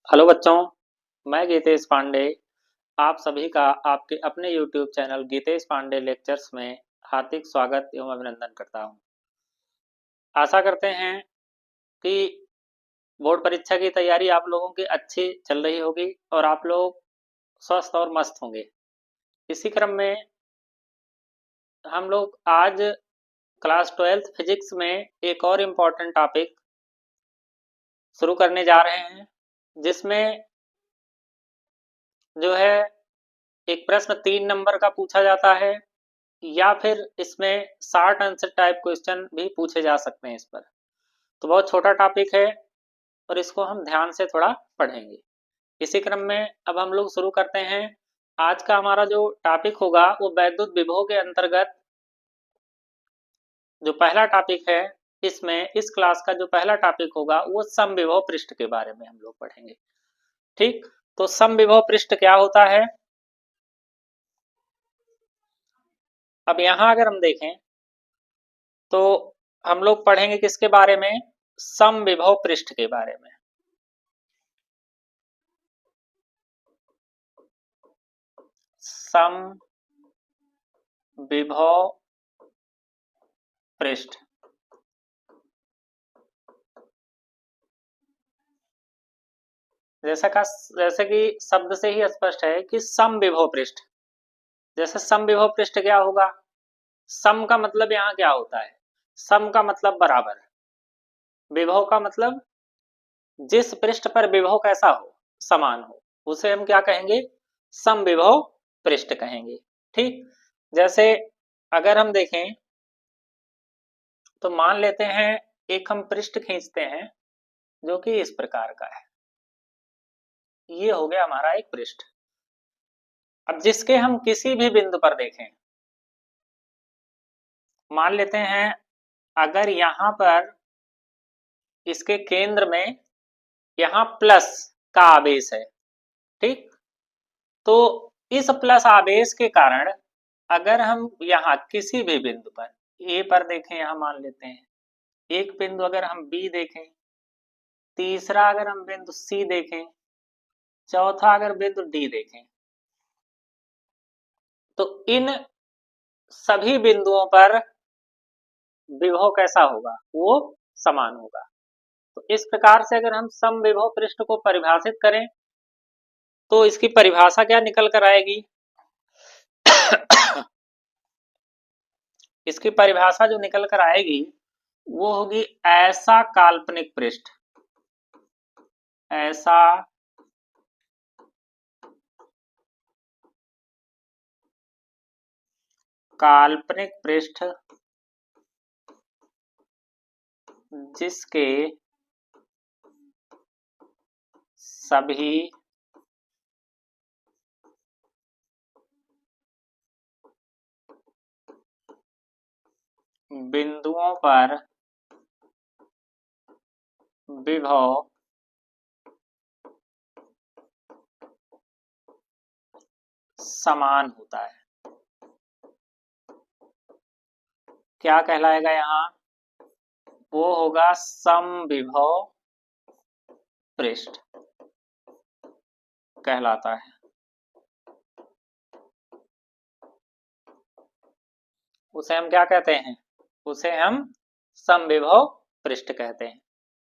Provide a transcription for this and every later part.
Hello बच्चों, मैं गीतेश पांडे आप सभी का आपके अपने YouTube channel Geetesh Pandey lectures में हार्दिक स्वागत एवं अभिनंदन करता हूं। आशा करते हैं कि बोर्ड परीक्षा की तैयारी आप लोगों की अच्छी चल रही होगी और आप लोग स्वस्थ और मस्त होंगे। इसी क्रम में हम लोग आज क्लास 12th फिजिक्स में एक और इम्पॉर्टेंट टॉपिक शुरू करने जा रहे हैं, जिसमें जो है एक प्रश्न 3 नंबर का पूछा जाता है या फिर इसमें शॉर्ट आंसर टाइप क्वेश्चन भी पूछे जा सकते हैं इस पर। तो बहुत छोटा टॉपिक है और इसको हम ध्यान से थोड़ा पढ़ेंगे। इसी क्रम में अब हम लोग शुरू करते हैं। आज का हमारा जो टॉपिक होगा वो वैद्युत विभव के अंतर्गत जो पहला टॉपिक है, इसमें इस क्लास का जो पहला टॉपिक होगा वो समविभव पृष्ठ के बारे में हम लोग पढ़ेंगे। ठीक, तो समविभव पृष्ठ क्या होता है? अब यहां अगर हम देखें तो हम लोग पढ़ेंगे किसके बारे में? समविभव पृष्ठ के बारे में। समविभव पृष्ठ जैसे कि शब्द से ही स्पष्ट है कि समविभव पृष्ठ। जैसे समविभव पृष्ठ क्या होगा? सम का मतलब यहाँ क्या होता है? सम का मतलब बराबर, विभव का मतलब जिस पृष्ठ पर विभव कैसा हो, समान हो, उसे हम क्या कहेंगे? समविभव पृष्ठ कहेंगे। ठीक, जैसे अगर हम देखें तो मान लेते हैं एक हम पृष्ठ खींचते हैं जो कि इस प्रकार का है। ये हो गया हमारा एक पृष्ठ। अब जिसके हम किसी भी बिंदु पर देखें, मान लेते हैं अगर यहां पर इसके केंद्र में यहां प्लस का आवेश है, ठीक, तो इस प्लस आवेश के कारण अगर हम यहां किसी भी बिंदु पर ए पर देखें, यहां मान लेते हैं एक बिंदु, अगर हम बी देखें, तीसरा अगर हम बिंदु सी देखें, चौथा अगर बिंदु डी देखें, तो इन सभी बिंदुओं पर विभव कैसा होगा? वो समान होगा। तो इस प्रकार से अगर हम समविभव पृष्ठ को परिभाषित करें तो इसकी परिभाषा क्या निकल कर आएगी? इसकी परिभाषा जो निकल कर आएगी वो होगी ऐसा काल्पनिक पृष्ठ, ऐसा काल्पनिक पृष्ठ जिसके सभी बिंदुओं पर विभव समान होता है। क्या कहलाएगा यहां? वो होगा समविभव पृष्ठ कहलाता है। उसे हम क्या कहते हैं? उसे हम समविभव पृष्ठ कहते हैं।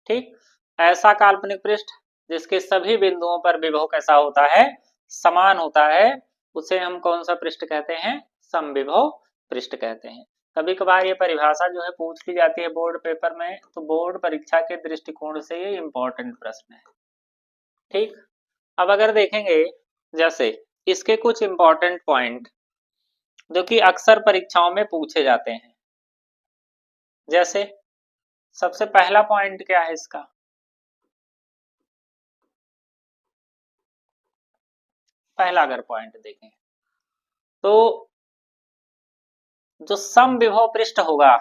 ठीक, ऐसा काल्पनिक पृष्ठ जिसके सभी बिंदुओं पर विभव कैसा होता है? समान होता है, उसे हम कौन सा पृष्ठ कहते हैं? समविभव पृष्ठ कहते हैं। कभी कभार ये परिभाषा जो है पूछ ली जाती है बोर्ड पेपर में, तो बोर्ड परीक्षा के दृष्टिकोण से ये इंपॉर्टेंट प्रश्न है। ठीक, अब अगर देखेंगे जैसे इसके कुछ इंपॉर्टेंट पॉइंट जो कि अक्सर परीक्षाओं में पूछे जाते हैं। जैसे सबसे पहला पॉइंट क्या है इसका? पहला अगर पॉइंट देखें तो जो समविभव पृष्ठ होगा,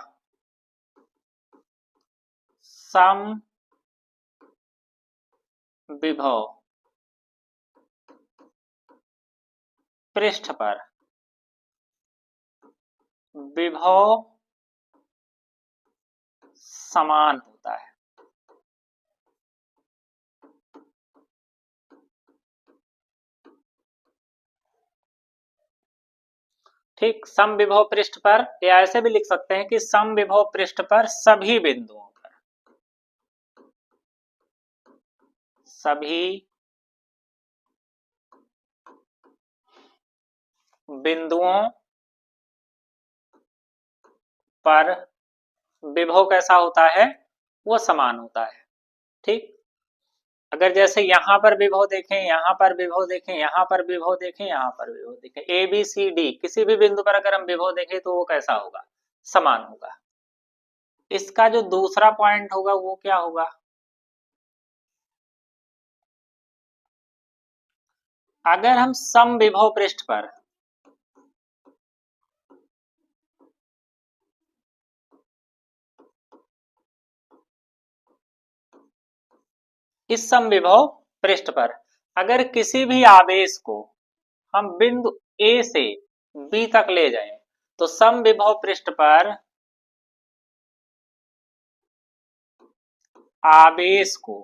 समविभव पृष्ठ पर विभव समान होता है। ठीक, समविभव पृष्ठ पर, या ऐसे भी लिख सकते हैं कि समविभव पृष्ठ पर सभी बिंदुओं पर, सभी बिंदुओं पर विभव कैसा होता है, वो समान होता है। ठीक, अगर जैसे यहां पर विभव देखें, यहां पर विभव देखें, यहां पर विभव देखें, यहां पर विभव देखें, ए बी सी डी किसी भी बिंदु पर अगर हम विभव देखें तो वो कैसा होगा, समान होगा। इसका जो दूसरा पॉइंट होगा वो क्या होगा, अगर हम समविभव पृष्ठ पर इस समविभव पृष्ठ पर अगर किसी भी आवेश को हम बिंदु ए से बी तक ले जाएं, तो समविभव पृष्ठ पर आवेश को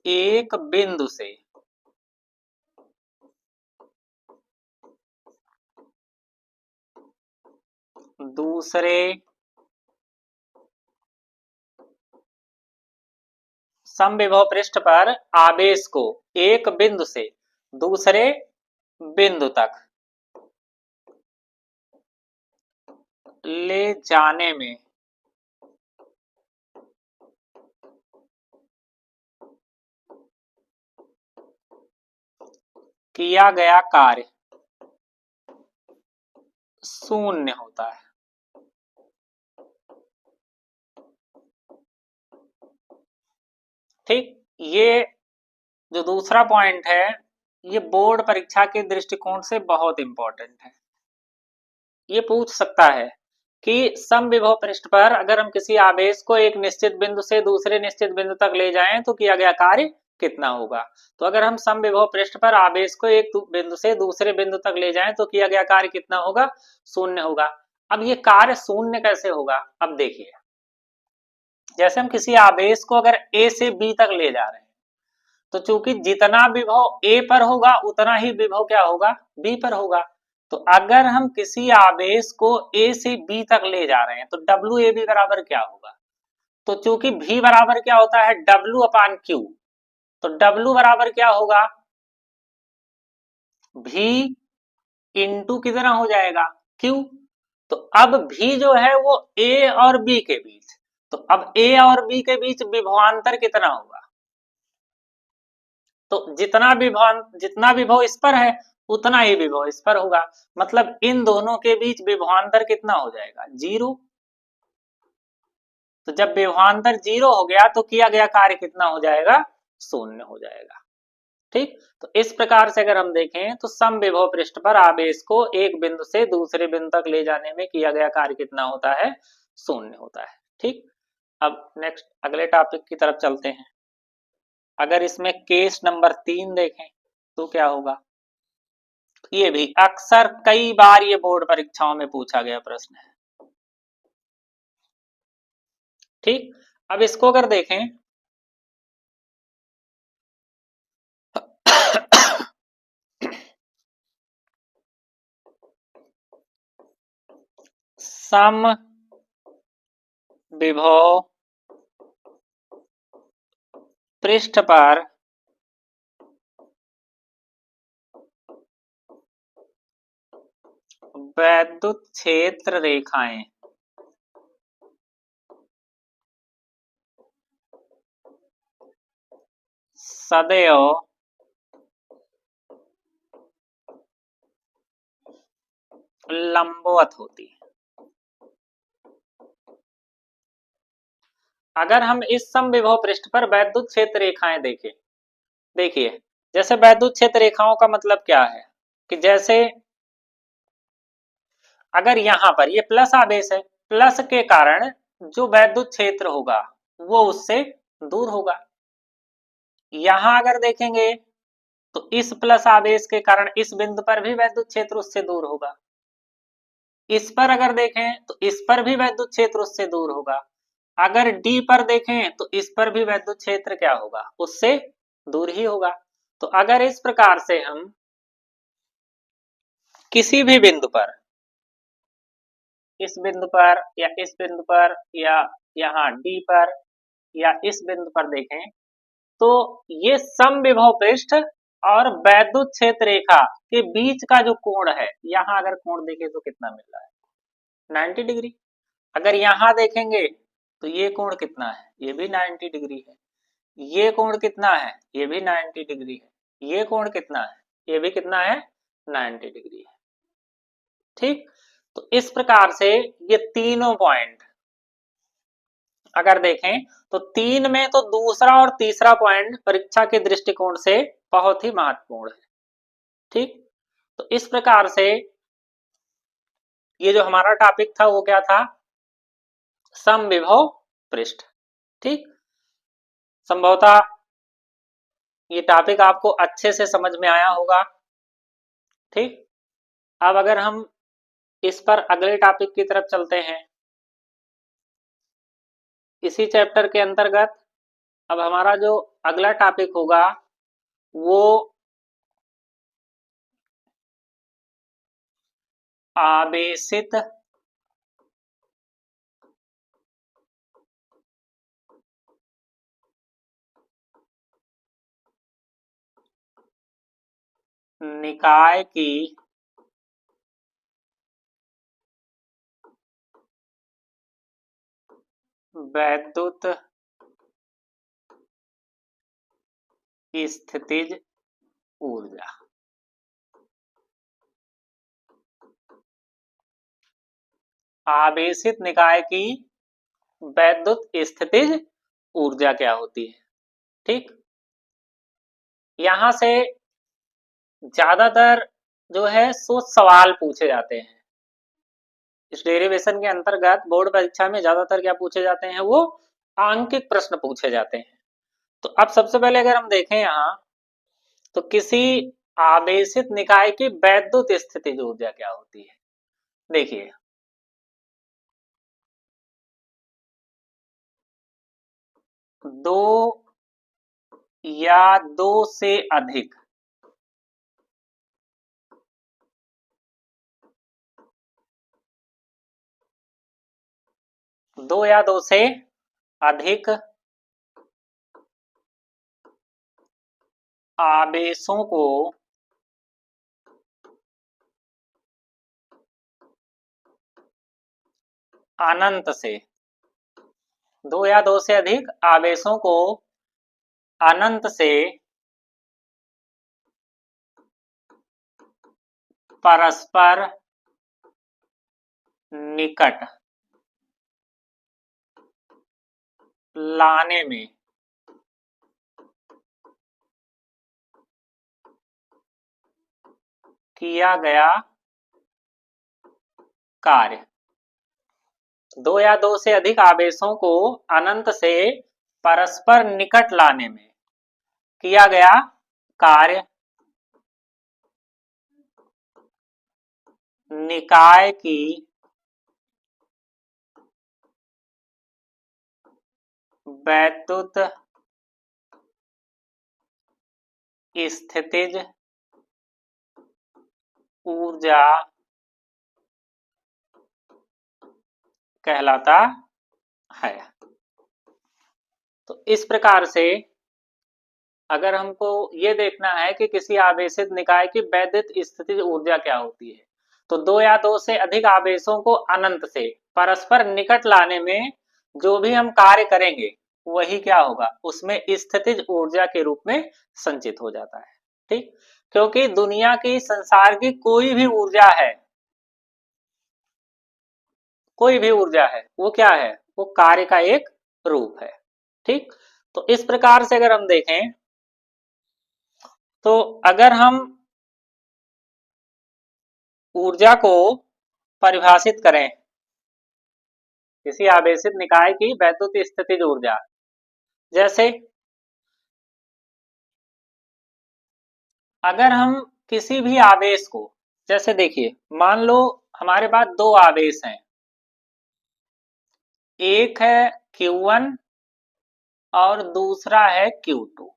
एक बिंदु से दूसरे समविभव पृष्ठ पर आवेश को एक बिंदु से दूसरे बिंदु तक ले जाने में किया गया कार्य शून्य होता है। ठीक, ये जो दूसरा पॉइंट है ये बोर्ड परीक्षा के दृष्टिकोण से बहुत इंपॉर्टेंट है। ये पूछ सकता है कि समविभव पृष्ठ पर अगर हम किसी आवेश को एक निश्चित बिंदु से दूसरे निश्चित बिंदु तक ले जाएं तो किया गया कार्य कितना होगा। तो अगर हम समविभव पृष्ठ पर आवेश को एक बिंदु से दूसरे बिंदु तक ले जाएं तो किया गया कार्य कितना होगा, शून्य होगा। अब ये कार्य शून्य कैसे होगा, अब देखिए, जैसे हम किसी आवेश को अगर ए से बी तक ले जा रहे हैं तो चूंकि जितना विभव ए पर होगा उतना ही विभव क्या होगा, बी पर होगा। तो अगर हम किसी आवेश को ए से बी तक ले जा रहे हैं तो डब्ल्यू ए बी बराबर क्या होगा, तो चूंकि v बराबर क्या होता है, W अपान क्यू, तो W बराबर क्या होगा, v इंटू कितना हो जाएगा, q। तो अब v जो है वो a और b के बीच, तो अब a और b के बीच विभवांतर कितना होगा, तो जितना विभव इस पर है उतना ही विभव इस पर होगा, मतलब इन दोनों के बीच विभवांतर कितना हो जाएगा, 0। तो जब विभवांतर 0 हो गया तो किया गया कार्य कितना हो जाएगा, शून्य हो जाएगा। ठीक, तो इस प्रकार से अगर हम देखें तो समविभव पृष्ठ पर आवेश को एक बिंदु से दूसरे बिंदु तक ले जाने में किया गया कार्य कितना होता है, शून्य होता है। ठीक, अब नेक्स्ट अगले टॉपिक की तरफ चलते हैं। अगर इसमें केस नंबर 3 देखें तो क्या होगा, ये भी अक्सर कई बार ये बोर्ड परीक्षाओं में पूछा गया प्रश्न है। ठीक, अब इसको अगर देखें सम विभव पृष्ठ पर वैद्युत क्षेत्र रेखाएं सदैव लंबवत होती है। अगर हम इस समविभव पृष्ठ पर वैद्युत क्षेत्र रेखाएं देखें, देखिए जैसे वैद्युत क्षेत्र रेखाओं का मतलब क्या है कि जैसे अगर यहां पर ये प्लस आवेश है, प्लस के कारण जो वैद्युत क्षेत्र होगा वो उससे दूर होगा। यहां अगर देखेंगे तो इस प्लस आवेश के कारण इस बिंदु पर भी वैद्युत क्षेत्र उससे दूर होगा। इस पर अगर देखें तो इस पर भी वैद्युत क्षेत्र उससे दूर होगा। अगर डी पर देखें तो इस पर भी वैद्युत क्षेत्र क्या होगा, उससे दूर ही होगा। तो अगर इस प्रकार से हम किसी भी बिंदु पर, इस बिंदु पर या इस बिंदु पर या यहाँ डी पर या इस बिंदु पर देखें, तो ये समविभव पृष्ठ और वैद्युत क्षेत्र रेखा के बीच का जो कोण है, यहाँ अगर कोण देखें तो कितना मिल रहा है, 90 डिग्री। अगर यहाँ देखेंगे तो ये कोण कितना है, ये भी 90 डिग्री है। ये कोण कितना है, ये भी 90 डिग्री है। ये कोण कितना है, ये भी कितना है, 90 डिग्री है। ठीक, तो इस प्रकार से ये तीनों पॉइंट अगर देखें तो 3 में तो दूसरा और तीसरा पॉइंट परीक्षा के दृष्टिकोण से बहुत ही महत्वपूर्ण है। ठीक, तो इस प्रकार से ये जो हमारा टॉपिक था वो क्या था, समविभव पृष्ठ। ठीक, संभवतः ये टॉपिक आपको अच्छे से समझ में आया होगा। ठीक, अब अगर हम इस पर अगले टॉपिक की तरफ चलते हैं, इसी चैप्टर के अंतर्गत अब हमारा जो अगला टॉपिक होगा वो आवेशित निकाय की वैद्युत स्थितिज ऊर्जा। आवेशित निकाय की वैद्युत स्थितिज ऊर्जा क्या होती है। ठीक, यहां से ज्यादातर जो है सो सवाल पूछे जाते हैं। इस डेरिवेशन के अंतर्गत बोर्ड परीक्षा में ज्यादातर क्या पूछे जाते हैं, वो आंकिक प्रश्न पूछे जाते हैं। तो अब सबसे पहले अगर हम देखें यहाँ, तो किसी आवेशित निकाय की वैद्युत स्थितिज ऊर्जा क्या होती है। देखिए, दो या दो से अधिक दो या दो से अधिक आवेशों को अनंत से, दो या दो से अधिक आवेशों को अनंत से परस्पर निकट लाने में किया गया कार्य। दो या दो से अधिक आवेशों को अनंत से परस्पर निकट लाने में किया गया कार्य निकाय की वैद्युत स्थितिज ऊर्जा कहलाता है। तो इस प्रकार से अगर हमको ये देखना है कि किसी आवेशित निकाय की वैद्युत स्थितिज ऊर्जा क्या होती है, तो दो या दो से अधिक आवेशों को अनंत से परस्पर निकट लाने में जो भी हम कार्य करेंगे वही क्या होगा, उसमें स्थितिज ऊर्जा के रूप में संचित हो जाता है। ठीक, क्योंकि दुनिया की, संसार की कोई भी ऊर्जा है, कोई भी ऊर्जा है, वो क्या है, वो कार्य का एक रूप है। ठीक, तो इस प्रकार से अगर हम देखें, तो अगर हम ऊर्जा को परिभाषित करें, किसी आवेशित निकाय की वैद्युत स्थितिज ऊर्जा, जैसे अगर हम किसी भी आवेश को, जैसे देखिए मान लो हमारे पास दो आवेश हैं, एक है Q1 और दूसरा है Q2।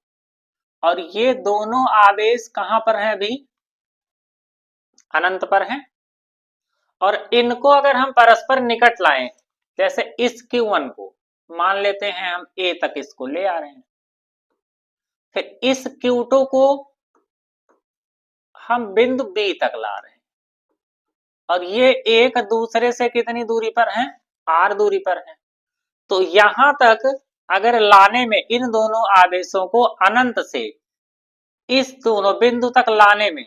और ये दोनों आवेश कहां पर हैं अभी? अनंत पर हैं। और इनको अगर हम परस्पर निकट लाएं, जैसे इस Q1 को मान लेते हैं हम A तक इसको ले आ रहे हैं, फिर इस Q2 को हम बिंदु B तक ला रहे हैं, और ये एक दूसरे से कितनी दूरी पर हैं? R दूरी पर हैं। तो यहां तक अगर लाने में इन दोनों आवेशों को अनंत से इस दोनों बिंदु तक लाने में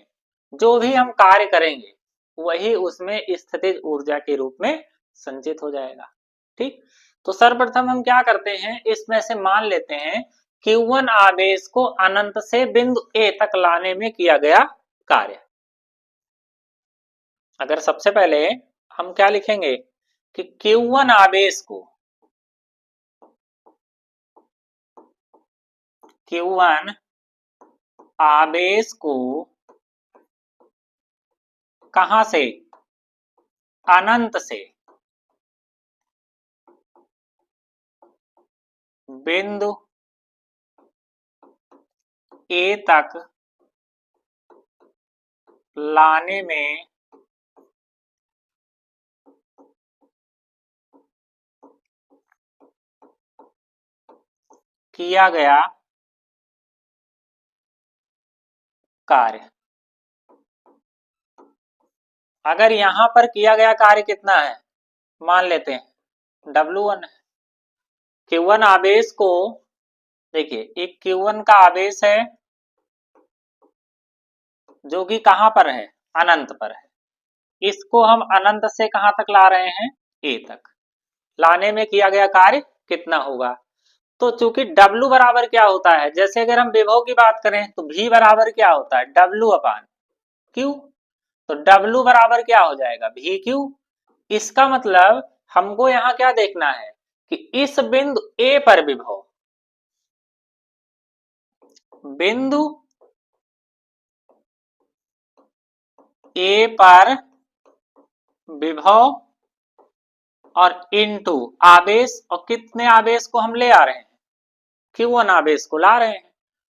जो भी हम कार्य करेंगे वही उसमें स्थितिज ऊर्जा के रूप में संचित हो जाएगा। ठीक, तो सर्वप्रथम हम क्या करते हैं, इसमें से मान लेते हैं Q1 आवेश को अनंत से बिंदु A तक लाने में किया गया कार्य। अगर सबसे पहले हम क्या लिखेंगे कि Q1 आवेश को कहां से? अनंत से बिंदु A तक लाने में किया गया कार्य। अगर यहां पर किया गया कार्य कितना है, मान लेते हैं W1 है। Q1 आवेश को देखिए, एक Q1 का आवेश है जो कि कहां पर है? अनंत पर है। इसको हम अनंत से कहां तक ला रहे हैं? A तक। लाने में किया गया कार्य कितना होगा? तो चूंकि W बराबर क्या होता है, जैसे अगर हम विभव की बात करें तो V बराबर क्या होता है? W अपान Q। तो W बराबर क्या हो जाएगा? VQ। इसका मतलब हमको यहां क्या देखना है कि इस बिंदु A पर विभव, बिंदु A पर विभव और इनटू आवेश, और कितने आवेश को हम ले आ रहे हैं? Q1 आवेश को ला रहे हैं।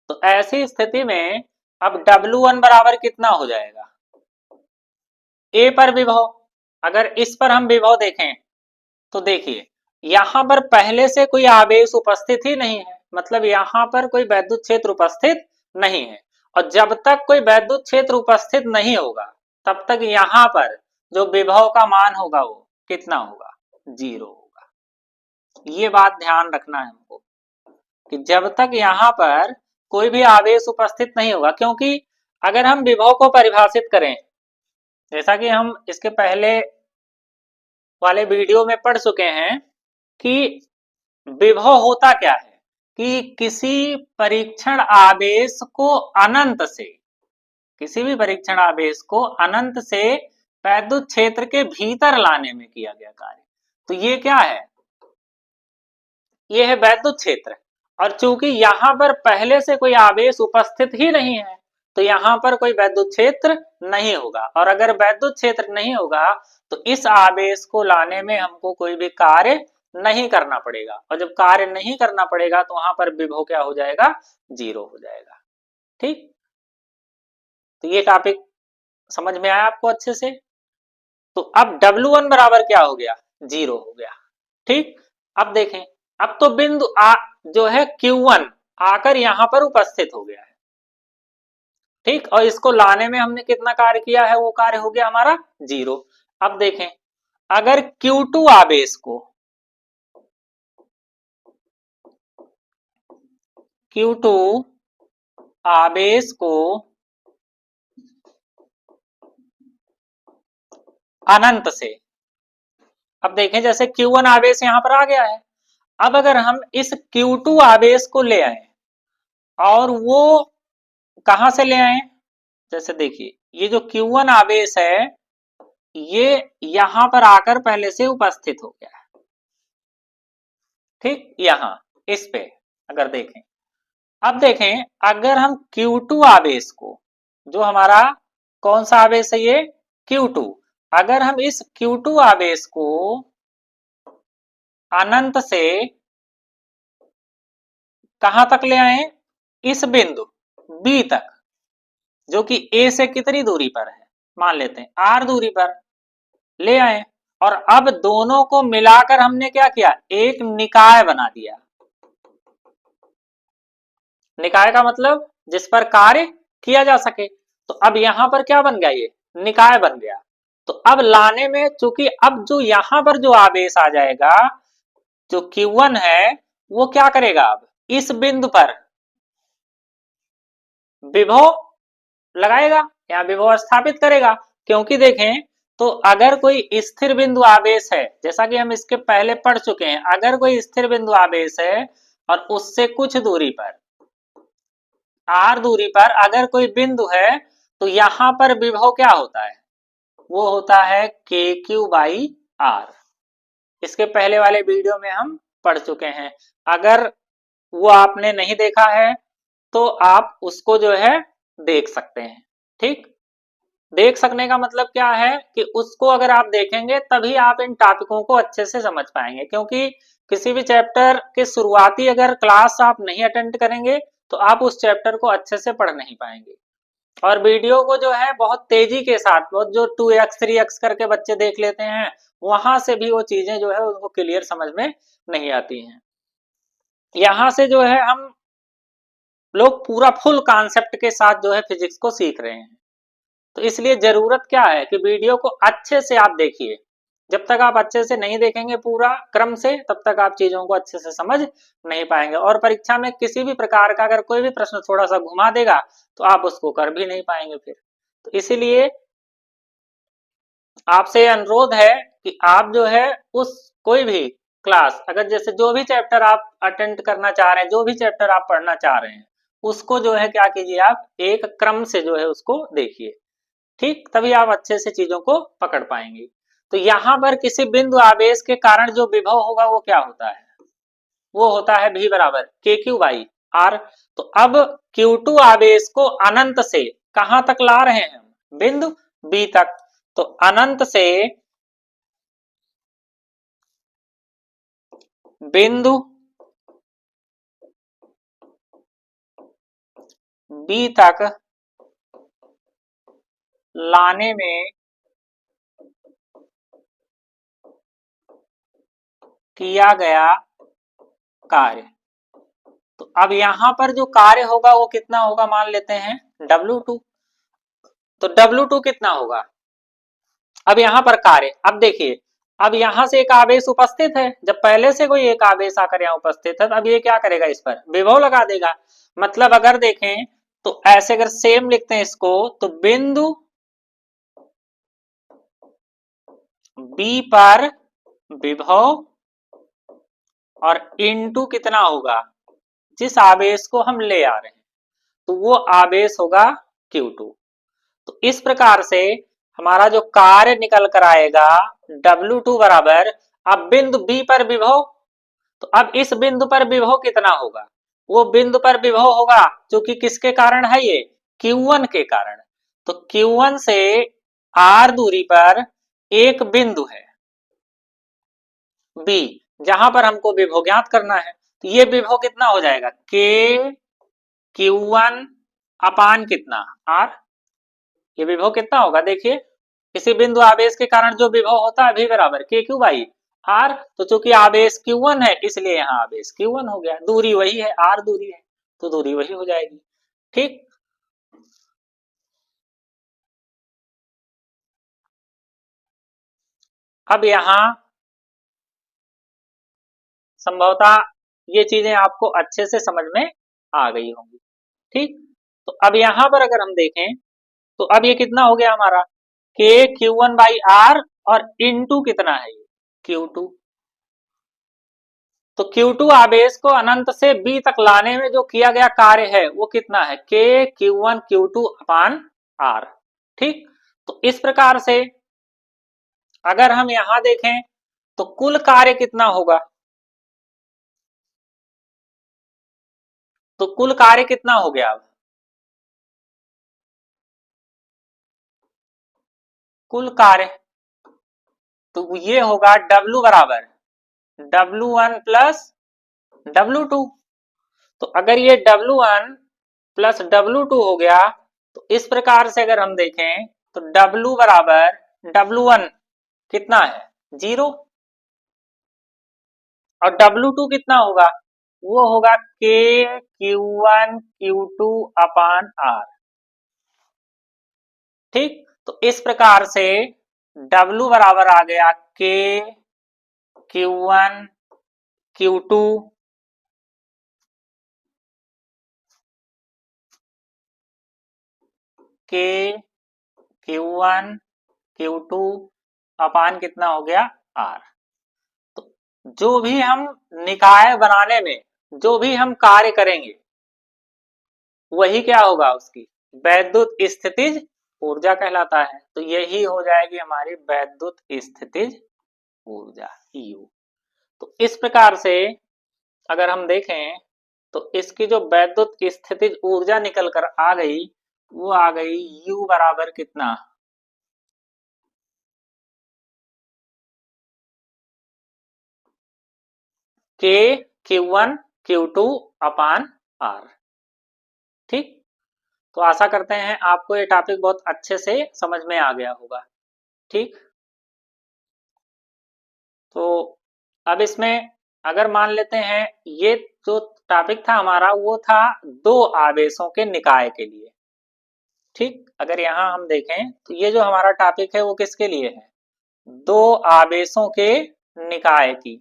तो ऐसी स्थिति में अब W1 बराबर कितना हो जाएगा? A पर विभव। अगर इस पर हम विभव देखें तो देखिए, यहां पर पहले से कोई आवेश उपस्थित ही नहीं है, मतलब यहां पर कोई वैद्युत क्षेत्र उपस्थित नहीं है। और जब तक कोई वैद्युत क्षेत्र उपस्थित नहीं होगा तब तक यहां पर जो विभव का मान होगा वो कितना होगा? 0 होगा। ये बात ध्यान रखना है हमको कि जब तक यहां पर कोई भी आवेश उपस्थित नहीं होगा, क्योंकि अगर हम विभव को परिभाषित करें, जैसा कि हम इसके पहले वाले वीडियो में पढ़ चुके हैं कि विभव होता क्या है कि किसी परीक्षण आवेश को अनंत से, किसी भी परीक्षण आवेश को अनंत से वैद्युत क्षेत्र के भीतर लाने में किया गया कार्य। तो ये क्या है? ये है वैद्युत क्षेत्र। और चूंकि यहां पर पहले से कोई आवेश उपस्थित ही नहीं है तो यहां पर कोई वैद्युत क्षेत्र नहीं होगा, और अगर वैद्युत क्षेत्र नहीं होगा तो इस आवेश को लाने में हमको कोई भी कार्य नहीं करना पड़ेगा, और जब कार्य नहीं करना पड़ेगा तो वहां पर विभव क्या हो जाएगा? 0 हो जाएगा। ठीक, तो ये टॉपिक समझ में आया आपको अच्छे से? तो अब W1 बराबर क्या हो गया? 0 हो गया। ठीक, अब देखें, अब तो बिंदु आ जो है Q1 आकर यहां पर उपस्थित हो गया है। ठीक, और इसको लाने में हमने कितना कार्य किया है? वो कार्य हो गया हमारा 0। अब देखें, अगर Q2 आवेश को, Q2 आवेश को अनंत से, अब देखें जैसे Q1 आवेश यहां पर आ गया है, अब अगर हम इस Q2 आवेश को ले आए, और वो कहां से ले आए? जैसे देखिए, ये जो Q1 आवेश है ये यहां पर आकर पहले से उपस्थित हो गया है। ठीक, यहां इस पे अगर देखें, अब देखें अगर हम Q2 आवेश को, जो हमारा कौन सा आवेश है ये? Q2। अगर हम इस Q2 आवेश को अनंत से कहां तक ले आए? इस बिंदु B तक, जो कि A से कितनी दूरी पर है, मान लेते हैं R दूरी पर ले आए, और अब दोनों को मिलाकर हमने क्या किया, एक निकाय बना दिया। निकाय का मतलब जिस पर कार्य किया जा सके। तो अब यहां पर क्या बन गया, ये निकाय बन गया। तो अब लाने में, चूंकि अब जो यहां पर जो आवेश आ जाएगा, जो Q1 है, वो क्या करेगा, अब इस बिंदु पर विभव लगाएगा, या विभव स्थापित करेगा। क्योंकि देखें तो अगर कोई स्थिर बिंदु आवेश है, जैसा कि हम इसके पहले पढ़ चुके हैं, अगर कोई स्थिर बिंदु आवेश है और उससे कुछ दूरी पर, R दूरी पर अगर कोई बिंदु है, तो यहां पर विभव क्या होता है, वो होता है KQ/R। इसके पहले वाले वीडियो में हम पढ़ चुके हैं। अगर वो आपने नहीं देखा है तो आप उसको जो है देख सकते हैं। ठीक, देख सकने का मतलब क्या है कि उसको अगर आप देखेंगे तभी आप इन टॉपिकों को अच्छे से समझ पाएंगे। क्योंकि किसी भी चैप्टर के शुरुआती अगर क्लास आप नहीं अटेंड करेंगे तो आप उस चैप्टर को अच्छे से पढ़ नहीं पाएंगे। और वीडियो को जो है बहुत तेजी के साथ, बहुत जो 2x 3x करके बच्चे देख लेते हैं, वहां से भी वो चीजें जो है उनको क्लियर समझ में नहीं आती हैं। यहां से जो है हम लोग पूरा फुल कॉन्सेप्ट के साथ जो है फिजिक्स को सीख रहे हैं। तो इसलिए जरूरत क्या है कि वीडियो को अच्छे से आप देखिए। जब तक आप अच्छे से नहीं देखेंगे पूरा क्रम से, तब तक आप चीजों को अच्छे से समझ नहीं पाएंगे। और परीक्षा में किसी भी प्रकार का अगर कोई भी प्रश्न थोड़ा सा घुमा देगा तो आप उसको कर भी नहीं पाएंगे फिर। तो इसीलिए आपसे अनुरोध है कि आप जो है उस कोई भी क्लास, अगर जैसे जो भी चैप्टर आप अटेंड करना चाह रहे हैं, जो भी चैप्टर आप पढ़ना चाह रहे हैं, उसको जो है क्या कीजिए, आप एक क्रम से जो है उसको देखिए। ठीक, तभी आप अच्छे से चीजों को पकड़ पाएंगे। तो यहां पर किसी बिंदु आवेश के कारण जो विभव होगा वो क्या होता है, वो होता है V बराबर KQ/R। तो अब Q2 आवेश को अनंत से कहां तक ला रहे हैं, बिंदु B तक। तो अनंत से बिंदु B तक लाने में किया गया कार्य। तो अब यहां पर जो कार्य होगा वो कितना होगा, मान लेते हैं W2। तो W2 कितना होगा, अब यहां पर कार्य, अब देखिए, अब यहां से एक आवेश उपस्थित है, जब पहले से कोई एक आवेश आकर यहां उपस्थित है तो अब ये क्या करेगा, इस पर विभव लगा देगा। मतलब अगर देखें तो ऐसे अगर सेम लिखते हैं इसको, तो बिंदु B पर विभव और इनटू कितना होगा, जिस आवेश को हम ले आ रहे हैं, तो वो आवेश होगा Q2। तो इस प्रकार से हमारा जो कार्य निकल कर आएगा W2 बराबर, अब बिंदु B पर विभव, तो अब इस बिंदु पर विभव कितना होगा, वो बिंदु पर विभव होगा जो कि किसके कारण है, ये Q1 के कारण। तो Q1 से R दूरी पर एक बिंदु है B, जहां पर हमको विभव ज्ञात करना है। तो ये विभव कितना हो जाएगा, Q1 अपान कितना R। ये विभव कितना होगा, देखिए किसी बिंदु आवेश के कारण जो विभव होता है V बराबर KQ/R। तो चूंकि आवेश Q1 है इसलिए यहाँ आवेश Q1 हो गया, दूरी वही है, R दूरी है तो दूरी वही हो जाएगी। ठीक, अब यहाँ संभवतः ये चीजें आपको अच्छे से समझ में आ गई होंगी। ठीक, तो अब यहाँ पर अगर हम देखें तो अब ये कितना हो गया हमारा, KQ1/R और इनटू कितना है ये Q2। तो Q2 आवेश को अनंत से B तक लाने में जो किया गया कार्य है वो कितना है, KQ1 Q2 अपान R। ठीक, तो इस प्रकार से अगर हम यहां देखें तो कुल कार्य कितना होगा, तो कुल कार्य कितना हो गया, अब कुल कार्य तो ये होगा W बराबर W1 प्लस W2। तो अगर ये W1 प्लस W2 हो गया। तो इस प्रकार से अगर हम देखें तो W बराबर W1 कितना है 0 और W2 कितना होगा, वो होगा K Q1 Q2 अपान R। ठीक, तो इस प्रकार से W बराबर आ गया K Q1 Q2 K Q1 Q2 अपान कितना हो गया R। तो जो भी हम निकाय बनाने में जो भी हम कार्य करेंगे वही क्या होगा, उसकी वैद्युत स्थितिज ऊर्जा कहलाता है। तो यही हो जाएगी हमारी वैद्युत स्थितिज ऊर्जा U। तो इस प्रकार से अगर हम देखें तो इसकी जो वैद्युत स्थितिज ऊर्जा निकल कर आ गई वो आ गई U बराबर कितना, K Q1 Q2 अपान R। ठीक, तो आशा करते हैं आपको ये टॉपिक बहुत अच्छे से समझ में आ गया होगा। ठीक, तो अब इसमें अगर मान लेते हैं ये जो टॉपिक था हमारा वो था दो आवेशों के निकाय के लिए। ठीक, अगर यहाँ हम देखें तो ये जो हमारा टॉपिक है वो किसके लिए है, दो आवेशों के निकाय की।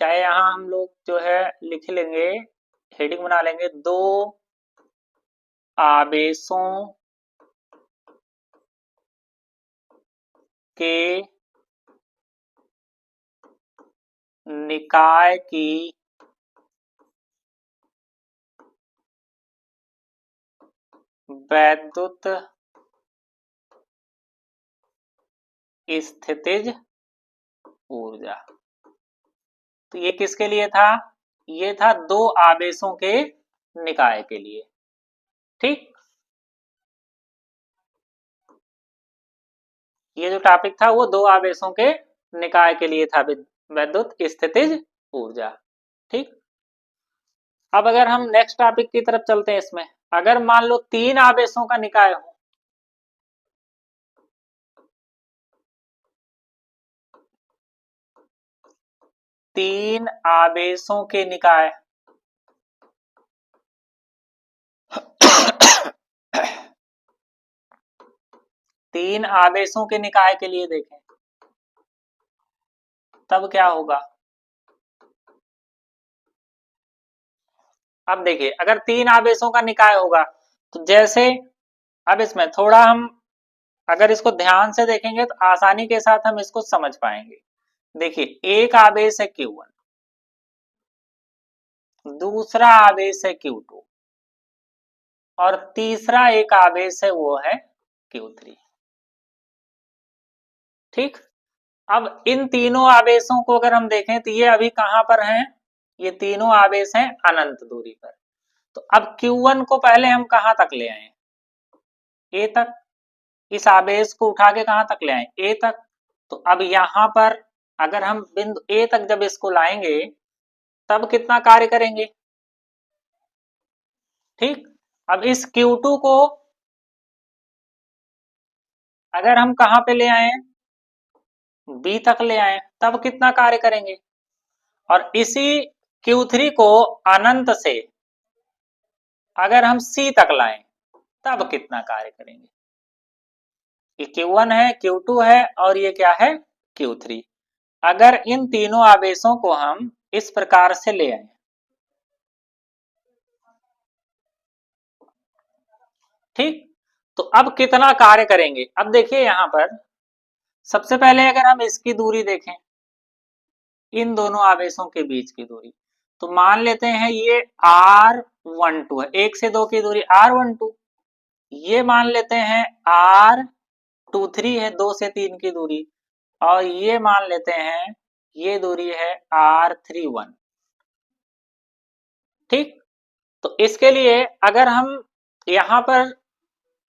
चाहे यहाँ हम लोग जो है लिख लेंगे, हेडिंग बना लेंगे दो आवेशों के निकाय की वैद्युत स्थितिज ऊर्जा। तो ये किसके लिए था, ये था दो आवेशों के निकाय के लिए। ठीक, ये जो टॉपिक था वो दो आवेशों के निकाय के लिए था, वैद्युत स्थितिज ऊर्जा। ठीक, अब अगर हम नेक्स्ट टॉपिक की तरफ चलते हैं, इसमें अगर मान लो तीन आवेशों का निकाय हो, तीन आवेशों के निकाय तीन आवेशों के निकाय के लिए देखें तब क्या होगा। अब देखिए अगर तीन आवेशों का निकाय होगा तो जैसे अब इसमें थोड़ा हम अगर इसको ध्यान से देखेंगे तो आसानी के साथ हम इसको समझ पाएंगे। देखिए एक आवेश है Q1, दूसरा आवेश है Q2 और तीसरा एक आवेश है वो है Q3। ठीक, अब इन तीनों आवेशों को अगर हम देखें तो ये अभी कहां पर हैं, ये तीनों आवेश हैं अनंत दूरी पर। तो अब Q1 को पहले हम कहां तक ले आए, A तक। इस आवेश को उठा के कहां तक ले आए, A तक। तो अब यहां पर अगर हम बिंदु A तक जब इसको लाएंगे तब कितना कार्य करेंगे। ठीक, अब इस Q2 को अगर हम कहां पे ले आए, B तक ले आए तब कितना कार्य करेंगे। और इसी Q3 को अनंत से अगर हम C तक लाएं तब कितना कार्य करेंगे। ये Q1 है, Q2 है और ये क्या है Q3। अगर इन तीनों आवेशों को हम इस प्रकार से ले आए, ठीक, तो अब कितना कार्य करेंगे। अब देखिए यहां पर सबसे पहले अगर हम इसकी दूरी देखें, इन दोनों आवेशों के बीच की दूरी, तो मान लेते हैं ये R12 है, एक से दो की दूरी R12। ये मान लेते हैं R23 है, दो से तीन की दूरी। और ये मान लेते हैं ये दूरी है R31। ठीक, तो इसके लिए अगर हम यहां पर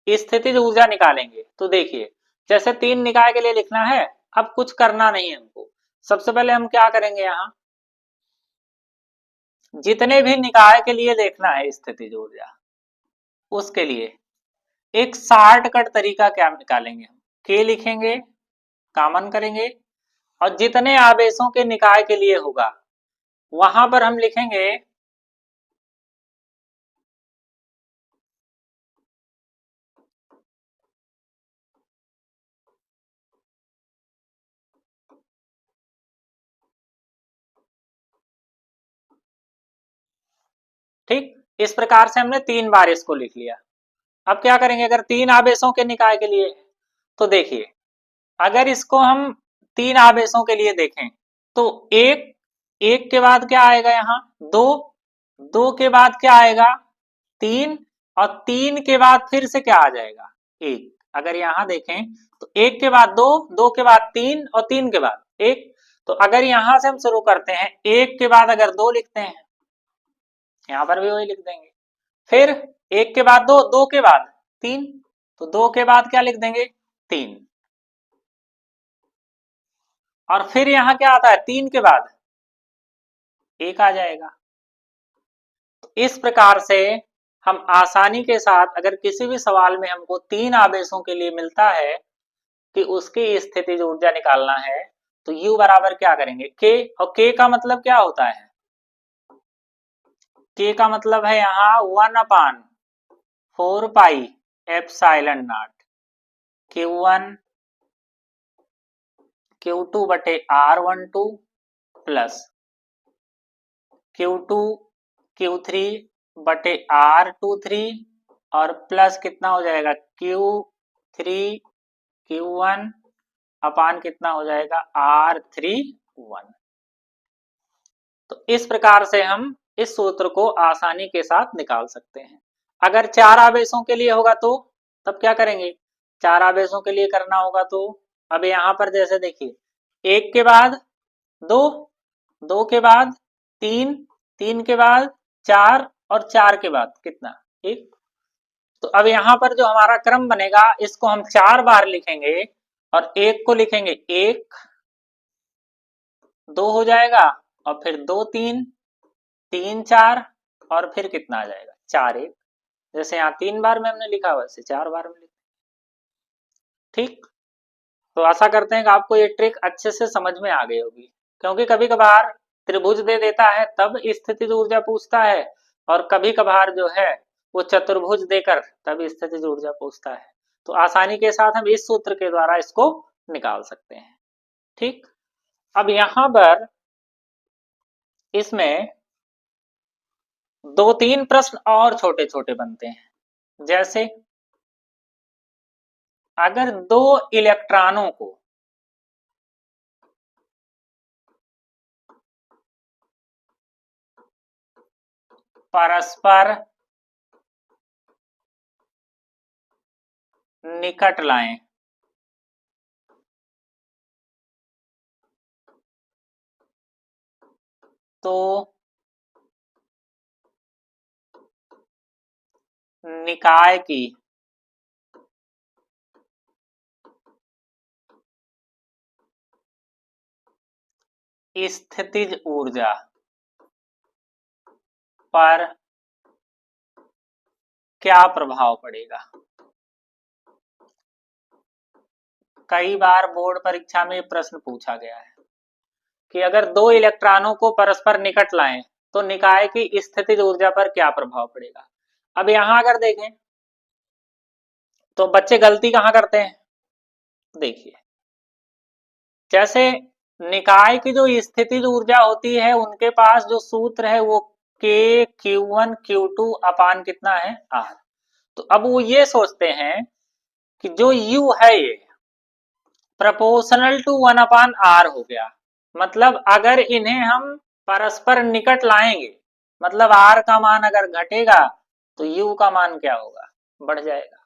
स्थितिज ऊर्जा निकालेंगे तो देखिए जैसे तीन निकाय के लिए लिखना है, अब कुछ करना नहीं है हमको। सबसे पहले हम क्या करेंगे, यहां जितने भी निकाय के लिए देखना है स्थितिज ऊर्जा, उसके लिए एक शॉर्टकट तरीका क्या निकालेंगे हम, के लिखेंगे, कॉमन करेंगे और जितने आवेशों के निकाय के लिए होगा वहां पर हम लिखेंगे ठीक। इस प्रकार से हमने 3 बार इसको लिख लिया। अब क्या करेंगे, अगर 3 आवेशों के निकाय के लिए तो देखिए अगर इसको हम 3 आवेशों के लिए देखें तो एक, एक के बाद क्या आएगा यहाँ, दो, दो के बाद क्या आएगा, तीन, और तीन के बाद फिर से क्या आ जाएगा, एक। अगर यहाँ देखें तो एक के बाद दो, दो के बाद तीन और तीन के बाद एक। तो अगर यहां से हम शुरू करते हैं, एक के बाद अगर दो लिखते हैं, यहां पर भी वही लिख देंगे। फिर एक के बाद दो, दो के बाद तीन, तो दो के बाद क्या लिख देंगे, तीन। और फिर यहां क्या आता है, तीन के बाद एक आ जाएगा। तो इस प्रकार से हम आसानी के साथ अगर किसी भी सवाल में हमको 3 आवेशों के लिए मिलता है कि उसकी स्थितिज ऊर्जा निकालना है तो U बराबर क्या करेंगे, K। और K का मतलब क्या होता है, K का मतलब है यहाँ 1/4 pi epsilon not Q1 Q2 बटे R12 प्लस Q2 Q3 बटे R23 और प्लस कितना हो जाएगा Q3 Q1 अपान कितना हो जाएगा R31। तो इस प्रकार से हम इस सूत्र को आसानी के साथ निकाल सकते हैं। अगर 4 आवेशों के लिए होगा तो तब क्या करेंगे, 4 आवेशों के लिए करना होगा तो अब यहां पर जैसे देखिए एक के बाद दो, दो के बाद तीन, तीन के बाद चार और चार के बाद कितना, एक। तो अब यहां पर जो हमारा क्रम बनेगा इसको हम 4 बार लिखेंगे और एक को लिखेंगे एक, दो हो जाएगा और फिर दो तीन, तीन चार और फिर कितना आ जाएगा, चार एक। जैसे यहाँ 3 बार में हमने लिखा वैसे 4 बार में लिखा। ठीक। तो आशा करते हैं कि आपको ये ट्रिक अच्छे से समझ में आ गई होगी, क्योंकि कभी कभार त्रिभुज दे देता है तब स्थितिज ऊर्जा पूछता है और कभी कभार जो है वो चतुर्भुज देकर तब स्थितिज ऊर्जा पूछता है। तो आसानी के साथ हम इस सूत्र के द्वारा इसको निकाल सकते हैं। ठीक। अब यहां पर इसमें 2-3 प्रश्न और छोटे छोटे बनते हैं। जैसे अगर दो इलेक्ट्रॉनों को परस्पर निकट लाएं तो निकाय की स्थितिज ऊर्जा पर क्या प्रभाव पड़ेगा। कई बार बोर्ड परीक्षा में प्रश्न पूछा गया है कि अगर दो इलेक्ट्रॉनों को परस्पर निकट लाएं तो निकाय की स्थितिज ऊर्जा पर क्या प्रभाव पड़ेगा। अब यहां अगर देखें तो बच्चे गलती कहां करते हैं, देखिए जैसे निकाय की जो स्थितिज ऊर्जा होती है उनके पास जो सूत्र है वो K Q1 Q2 अपान कितना है R। तो अब वो ये सोचते हैं कि जो U है ये प्रपोर्शनल टू 1/R हो गया, मतलब अगर इन्हें हम परस्पर निकट लाएंगे मतलब R का मान अगर घटेगा तो U का मान क्या होगा, बढ़ जाएगा।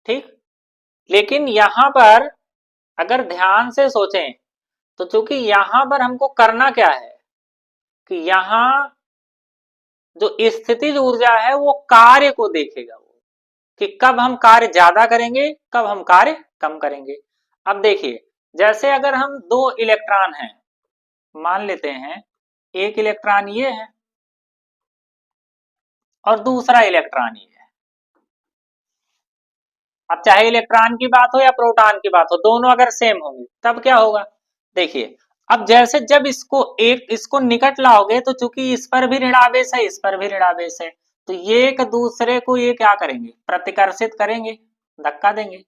ठीक। लेकिन यहां पर अगर ध्यान से सोचें तो चूंकि यहां पर हमको करना क्या है कि यहां जो स्थितिज ऊर्जा है वो कार्य को देखेगा, वो कि कब हम कार्य ज्यादा करेंगे कब हम कार्य कम करेंगे। अब देखिए जैसे अगर हम दो इलेक्ट्रॉन हैं, मान लेते हैं एक इलेक्ट्रॉन ये है और दूसरा इलेक्ट्रॉन ही है। अब चाहे इलेक्ट्रॉन की बात हो या प्रोटॉन की बात हो, दोनों अगर सेम होंगे तब क्या होगा, देखिए अब जैसे जब इसको निकट लाओगे तो चूंकि इस पर भी ऋणावेश है, इस पर भी ऋणावेश है, तो ये एक दूसरे को ये क्या करेंगे, प्रतिकर्षित करेंगे, धक्का देंगे।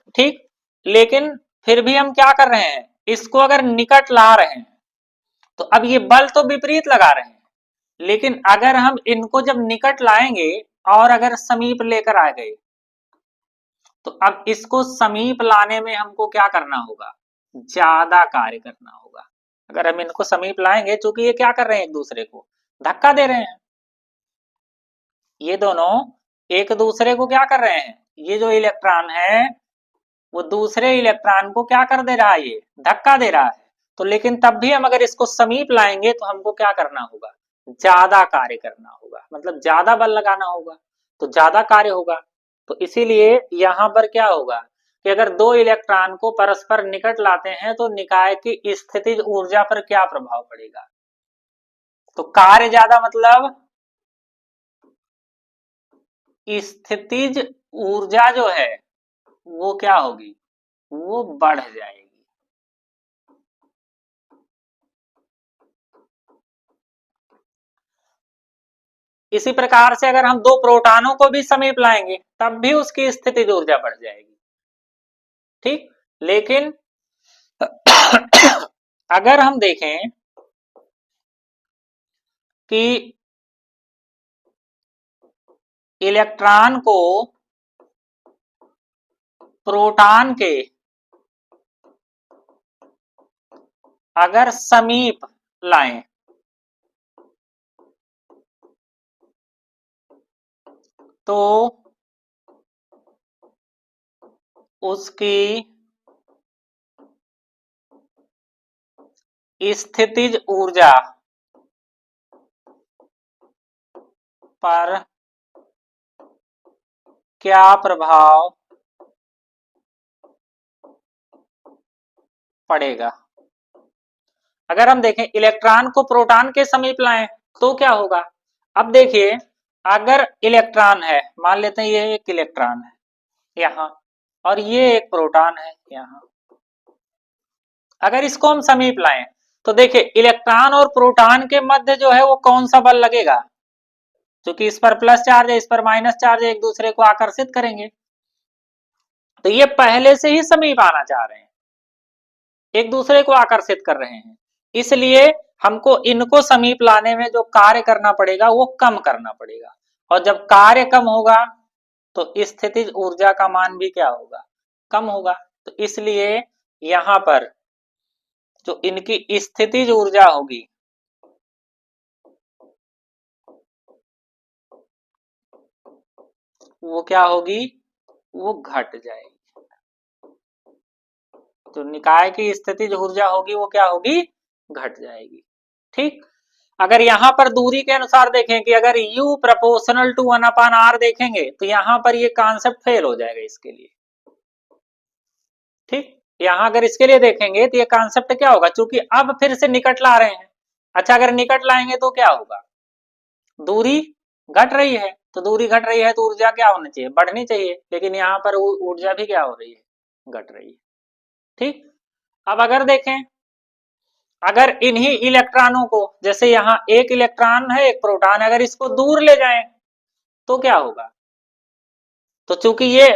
ठीक, लेकिन फिर भी हम क्या कर रहे हैं, इसको अगर निकट ला रहे हैं तो अब ये बल तो विपरीत लगा रहे हैं, लेकिन अगर हम इनको जब निकट लाएंगे और अगर समीप लेकर आ गए तो अब इसको समीप लाने में हमको क्या करना होगा, ज्यादा कार्य करना होगा। अगर हम इनको समीप लाएंगे, चूंकि ये क्या कर रहे हैं, एक दूसरे को धक्का दे रहे हैं, ये दोनों एक दूसरे को क्या कर रहे हैं, ये जो इलेक्ट्रॉन है वो दूसरे इलेक्ट्रॉन को क्या कर दे रहा है, ये धक्का दे रहा है। तो लेकिन तब भी हम अगर इसको समीप लाएंगे तो हमको क्या करना होगा, ज्यादा कार्य करना होगा, मतलब ज्यादा बल लगाना होगा, तो ज्यादा कार्य होगा। तो इसीलिए यहां पर क्या होगा कि अगर दो इलेक्ट्रॉन को परस्पर निकट लाते हैं तो निकाय की स्थितिज ऊर्जा पर क्या प्रभाव पड़ेगा, तो कार्य ज्यादा, मतलब स्थितिज ऊर्जा जो है वो क्या होगी, वो बढ़ जाएगी। इसी प्रकार से अगर हम दो प्रोटॉनों को भी समीप लाएंगे तब भी उसकी स्थितिज ऊर्जा बढ़ जाएगी। ठीक, लेकिन अगर हम देखें कि इलेक्ट्रॉन को प्रोटॉन के अगर समीप लाएं तो उसकी स्थितिज ऊर्जा पर क्या प्रभाव पड़ेगा। अगर हम देखें इलेक्ट्रॉन को प्रोटॉन के समीप लाएं तो क्या होगा, अब देखिए अगर इलेक्ट्रॉन है, मान लेते हैं ये एक इलेक्ट्रॉन है यहाँ और ये एक प्रोटॉन है यहाँ, अगर इसको हम समीप लाएं तो देखिए इलेक्ट्रॉन और प्रोटॉन के मध्य जो है वो कौन सा बल लगेगा, क्योंकि इस पर प्लस चार्ज है, इस पर माइनस चार्ज है, एक दूसरे को आकर्षित करेंगे। तो ये पहले से ही समीप आना चाह रहे हैं, एक दूसरे को आकर्षित कर रहे हैं, इसलिए हमको इनको समीप लाने में जो कार्य करना पड़ेगा वो कम करना पड़ेगा, और जब कार्य कम होगा तो स्थितिज ऊर्जा का मान भी क्या होगा, कम होगा। तो इसलिए यहां पर जो इनकी स्थितिज ऊर्जा होगी वो क्या होगी, वो घट जाएगी। तो निकाय की स्थितिज ऊर्जा होगी वो क्या होगी, घट जाएगी। ठीक, अगर यहां पर दूरी के अनुसार देखें कि अगर u प्रोपोर्शनल टू 1/r देखेंगे तो यहां पर ये कॉन्सेप्ट फेल हो जाएगा इसके लिए। ठीक, यहां अगर इसके लिए देखेंगे तो ये कॉन्सेप्ट क्या होगा, क्योंकि अब फिर से निकट ला रहे हैं। अच्छा, अगर निकट लाएंगे तो क्या होगा, दूरी घट रही है, तो दूरी घट रही है तो ऊर्जा क्या होनी चाहिए, बढ़नी चाहिए, लेकिन यहाँ पर ऊर्जा भी क्या हो रही है, घट रही है। ठीक, अब अगर देखें अगर इन्हीं इलेक्ट्रॉनों को, जैसे यहाँ एक इलेक्ट्रॉन है एक प्रोटॉन, अगर इसको दूर ले जाएं तो क्या होगा, तो चूंकि ये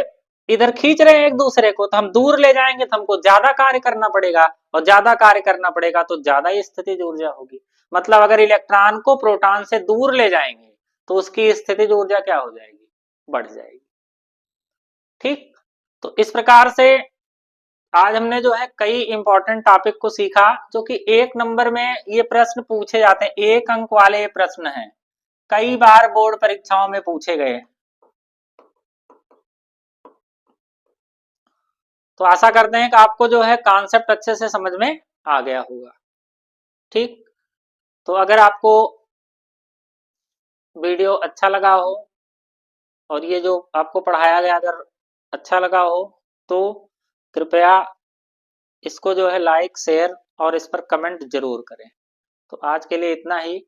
इधर खींच रहे हैं एक दूसरे को तो हम दूर ले जाएंगे तो हमको ज्यादा कार्य करना पड़ेगा, और ज्यादा कार्य करना पड़ेगा तो ज्यादा स्थितिज ऊर्जा होगी। मतलब अगर इलेक्ट्रॉन को प्रोटॉन से दूर ले जाएंगे तो उसकी स्थितिज ऊर्जा क्या हो जाएगी, बढ़ जाएगी। ठीक, तो इस प्रकार से आज हमने जो है कई इंपॉर्टेंट टॉपिक को सीखा, जो कि एक नंबर में ये प्रश्न पूछे जाते हैं, एक अंक वाले ये प्रश्न हैं, कई बार बोर्ड परीक्षाओं में पूछे गए। तो आशा करते हैं कि आपको जो है कॉन्सेप्ट अच्छे से समझ में आ गया होगा। ठीक, तो अगर आपको वीडियो अच्छा लगा हो और ये जो आपको पढ़ाया गया अगर अच्छा लगा हो तो कृपया इसको जो है लाइक शेयर और इस पर कमेंट जरूर करें। तो आज के लिए इतना ही।